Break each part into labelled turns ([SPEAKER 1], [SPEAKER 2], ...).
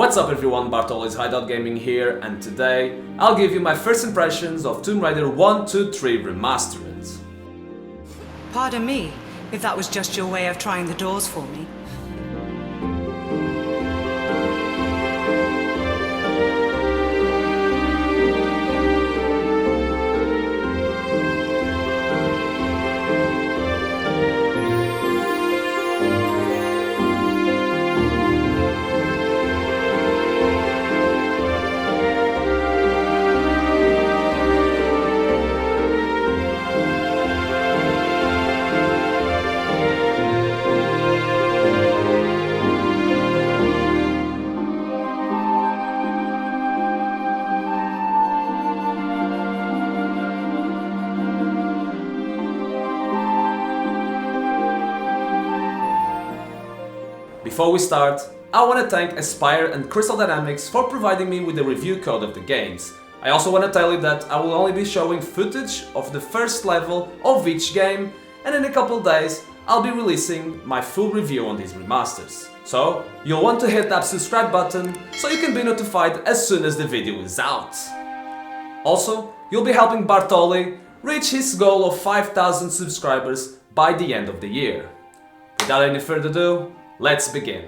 [SPEAKER 1] What's up everyone, Bartoli's Hideout Gaming here, and today I'll give you my first impressions of Tomb Raider 1, 2, 3 Remastered.
[SPEAKER 2] Pardon me, if that was just your way of trying the doors for me.
[SPEAKER 1] Before we start, I want to thank ASPYR and Crystal Dynamics for providing me with the review code of the games. I also want to tell you that I will only be showing footage of the first level of each game, and in a couple days I'll be releasing my full review on these remasters. So you'll want to hit that subscribe button so you can be notified as soon as the video is out. Also, you'll be helping Bartoli reach his goal of 5,000 subscribers by the end of the year. Without any further ado, let's begin.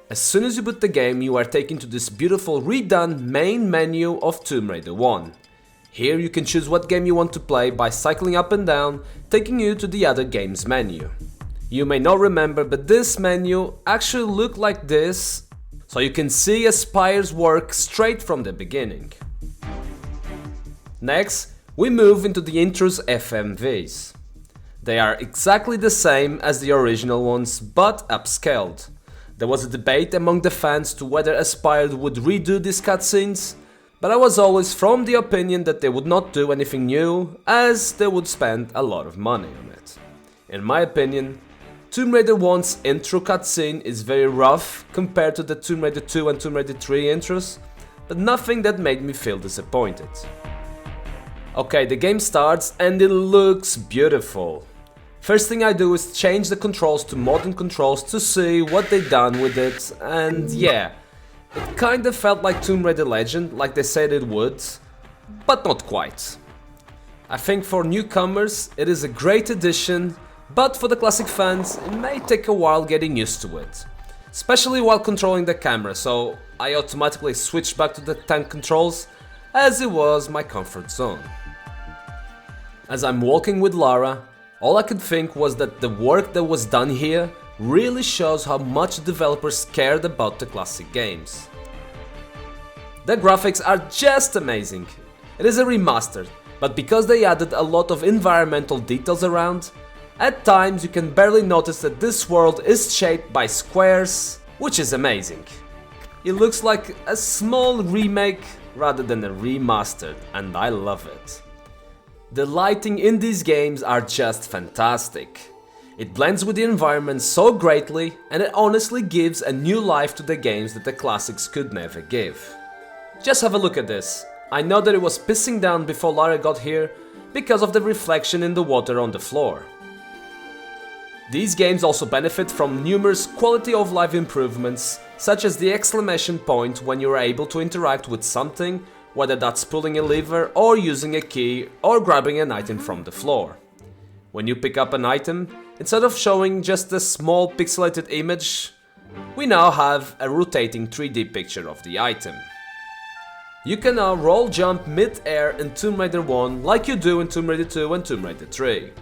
[SPEAKER 1] As soon as you boot the game, you are taken to this beautiful redone main menu of Tomb Raider 1. Here you can choose what game you want to play by cycling up and down, taking you to the other games menu. You may not remember, but this menu actually looked like this, so you can see ASPYR's work straight from the beginning. Next, we move into the intro's FMVs. They are exactly the same as the original ones, but upscaled. There was a debate among the fans to whether ASPYR would redo these cutscenes, but I was always from the opinion that they would not do anything new, as they would spend a lot of money on it. In my opinion, Tomb Raider 1's intro cutscene is very rough compared to the Tomb Raider 2 and Tomb Raider 3 intros, but nothing that made me feel disappointed. Okay, the game starts and it looks beautiful. First thing I do is change the controls to modern controls to see what they've done with it, and yeah, it kinda felt like Tomb Raider Legend, like they said it would, but not quite. I think for newcomers it is a great addition, but for the classic fans it may take a while getting used to it, especially while controlling the camera, so I automatically switched back to the tank controls as it was my comfort zone. As I'm walking with Lara, all I could think was that the work that was done here really shows how much developers cared about the classic games. The graphics are just amazing. It is a remaster, but because they added a lot of environmental details around, at times you can barely notice that this world is shaped by squares, which is amazing. It looks like a small remake rather than a remastered, and I love it. The lighting in these games are just fantastic. It blends with the environment so greatly, and it honestly gives a new life to the games that the classics could never give. Just have a look at this. I know that it was pissing down before Lara got here because of the reflection in the water on the floor. These games also benefit from numerous quality of life improvements, such as the exclamation point when you are able to interact with something, whether that's pulling a lever or using a key or grabbing an item from the floor. When you pick up an item, instead of showing just a small pixelated image, we now have a rotating 3D picture of the item. You can now roll jump mid-air in Tomb Raider 1 like you do in Tomb Raider 2 and Tomb Raider 3.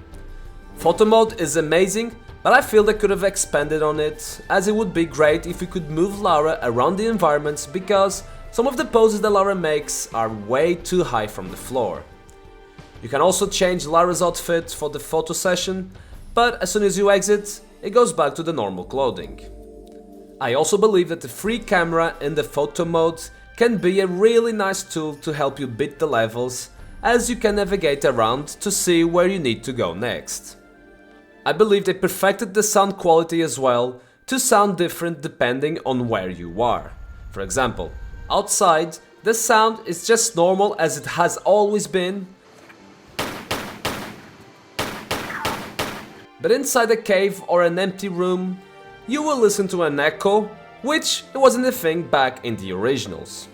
[SPEAKER 1] Photo mode is amazing, but I feel they could have expanded on it, as it would be great if you could move Lara around the environments because some of the poses that Lara makes are way too high from the floor. You can also change Lara's outfit for the photo session, but as soon as you exit, it goes back to the normal clothing. I also believe that the free camera in the photo mode can be a really nice tool to help you beat the levels, as you can navigate around to see where you need to go next. I believe they perfected the sound quality as well, to sound different depending on where you are. For example, outside, the sound is just normal as it has always been, but inside a cave or an empty room, you will listen to an echo which it wasn't a thing back in the originals.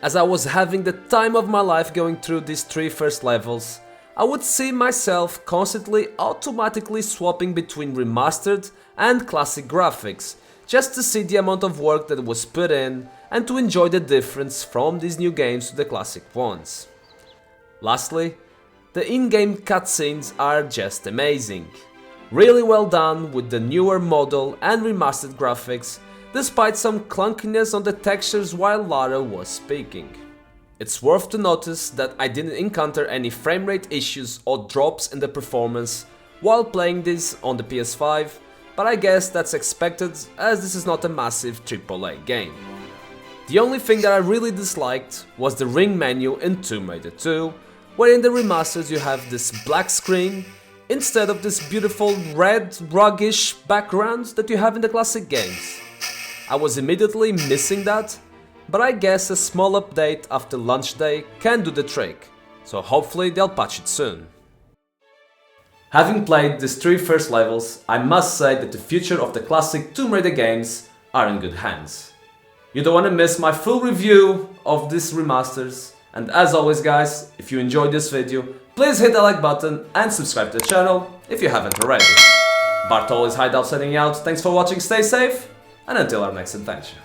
[SPEAKER 1] As I was having the time of my life going through these 3 first levels, I would see myself constantly automatically swapping between remastered and classic graphics, just to see the amount of work that was put in and to enjoy the difference from these new games to the classic ones. Lastly, the in-game cutscenes are just amazing. Really well done with the newer model and remastered graphics, despite some clunkiness on the textures while Lara was speaking. It's worth to notice that I didn't encounter any frame rate issues or drops in the performance while playing this on the PS5, but I guess that's expected as this is not a massive AAA game. The only thing that I really disliked was the ring menu in Tomb Raider 2, where in the remasters you have this black screen instead of this beautiful red ruggish background that you have in the classic games. I was immediately missing that, but I guess a small update after launch day can do the trick, so hopefully they'll patch it soon. Having played these 3 first levels, I must say that the future of the classic Tomb Raider games are in good hands. You don't want to miss my full review of these remasters, and as always guys, if you enjoyed this video, please hit the like button and subscribe to the channel if you haven't already. Bartol is Hideout signing out, thanks for watching, stay safe, and until our next adventure.